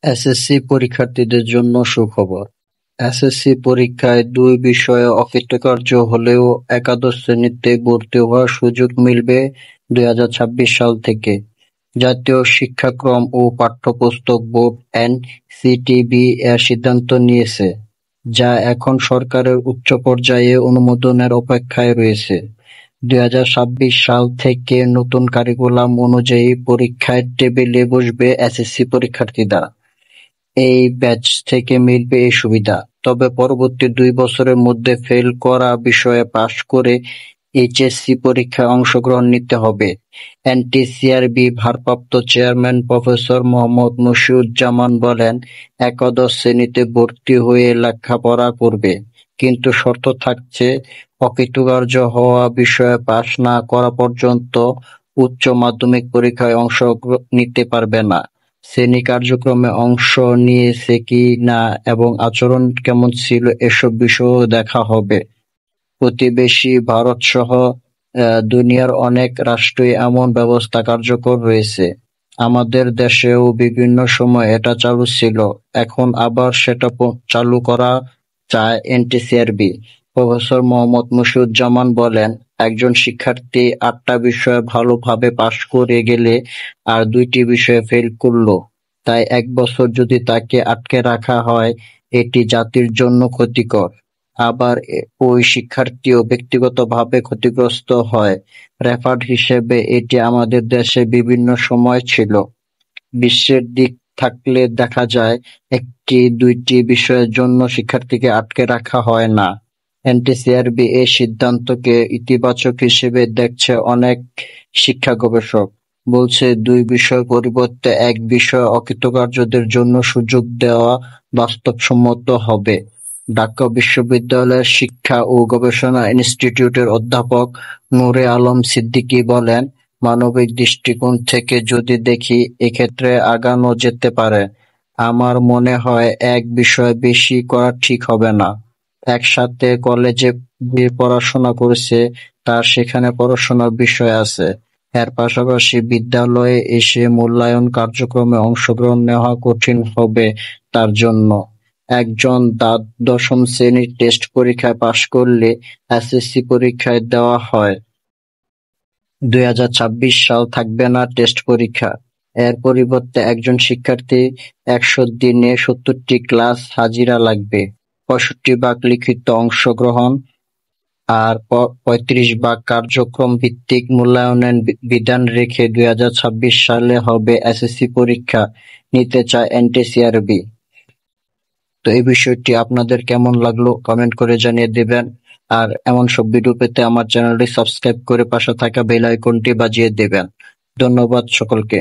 SSC পরীক্ষার্থীদের জন্য সুখবর। এসএসসি পরীক্ষায় ২ বিষয়ে অকৃতকার্য হলেও একাদশ শ্রেণীতে ভর্তি হওয়ার সুযোগ মিলবে ২০২৬ সাল থেকে। জাতীয় শিক্ষাক্রম ও পাঠ্যপুস্তক বোর্ড এনসিটিবি এর সিদ্ধান্ত নিয়েছে, যা এখন সরকারের উচ্চ পর্যায়ে অনুমোদনের অপেক্ষায় রয়েছে। ২০২৬ সাল থেকে নতুন কারিকুলাম অনুযায়ী পরীক্ষার টেবিলে বসবে এসএসসি পরীক্ষার্থীরা। এই ব্যাচ থেকে মিলবে এই সুবিধা। তবে পরবর্তী ২ বছরের মধ্যে ফেল করা বিষয়ে পাস করে এইচএসসি পরীক্ষায় অংশগ্রহণ নিতে হবে। এনটিসিআরবি ভারপ্রাপ্ত চেয়ারম্যান প্রফেসর মোহাম্মদ মশিউজ্জামান বলেন, একাদশ শ্রেণীতে ভর্তি হয়ে লেখাপড়া করবে, কিন্তু শর্ত থাকছে অকৃতকার্য হওয়া বিষয়ে পাস না করা পর্যন্ত উচ্চ মাধ্যমিক পরীক্ষায় অংশ নিতে পারবে না। শ্রেণী কার্যক্রমে অংশ নিয়েছে কি না এবং আচরণ কেমন ছিল এসব বিষয়ও দেখা হবে। প্রতিবেশী ভারতসহ দুনিয়ার অনেক রাষ্ট্রেই এমন ব্যবস্থা কার্যকর রয়েছে। আমাদের দেশেও বিভিন্ন সময় এটা চালু ছিল, এখন আবার সেটা চালু করা চায় এনটিসিআরবি। প্রফেসর মোহাম্মদ মশিউজ্জামান বলেন, একজন শিক্ষার্থী ৮টা বিষয়ে ভালোভাবে পাস করে গেলে আর ২টি বিষয়ে ফেল করলো, তাই ১ বছর যদি তাকে আটকে রাখা হয়, এটি জাতির জন্য ক্ষতিকর। আবার ওই শিক্ষার্থীও ব্যক্তিগতভাবে ক্ষতিগ্রস্ত হয়। রেফার্ড হিসেবে এটি আমাদের দেশে বিভিন্ন সময় ছিল। বিশ্বের দিক থাকলে দেখা যায় ১টি-২টি বিষয়ের জন্য শিক্ষার্থীকে আটকে রাখা হয় না। এনটিসিআরবি এই সিদ্ধান্তকে ইতিবাচক হিসেবে দেখছে অনেক শিক্ষা গবেষক। বলছে ২ বিষয় পরিবর্তে ১ বিষয়ে অকৃতকার্যদের জন্য সুযোগ দেওয়া বাস্তবসম্মত হবে। ঢাকা বিশ্ববিদ্যালয়ের শিক্ষা ও গবেষণা ইনস্টিটিউটের অধ্যাপক নূরে আলম সিদ্দিকী বলেন, মানবিক দৃষ্টিকোণ থেকে যদি দেখি, এক্ষেত্রে আগানো যেতে পারে। আমার মনে হয় ১ বিষয় বেশি করা ঠিক হবে না। একসাথে কলেজে যে পড়াশোনা করেছে তার সেখানে পড়াশোনার বিষয় আছে। এর পাশাপাশি বিদ্যালয়ে এসে মূল্যায়ন কার্যক্রমে অংশগ্রহণ নেওয়া কঠিন হবে তার জন্য। একজন দশম শ্রেণীর টেস্ট পরীক্ষায় পাস করলে এসএসসি পরীক্ষায় দেওয়া হয়। ২০২৬ সাল থাকবে না টেস্ট পরীক্ষা। এর পরিবর্তে একজন শিক্ষার্থী ১০০ দিনে ৭০টি ক্লাস হাজিরা লাগবে, ৬৫% লিখিত অংশগ্রহণ আর ৩৫% কার্যক্রম ভিত্তিক মূল্যায়নের বিধান রেখে ২০২৬ সালে হবে এসএসসি পরীক্ষা নিতে চায় এনটিসিআরবি। তো এই বিষয়টি আপনাদের কেমন লাগলো কমেন্ট করে জানিয়ে দিবেন। আর এমন সব ভিডিও পেতে আমার চ্যানেলটি সাবস্ক্রাইব করে পাশে থাকা বেল আইকনটি বাজিয়ে দিবেন। ধন্যবাদ সকলকে।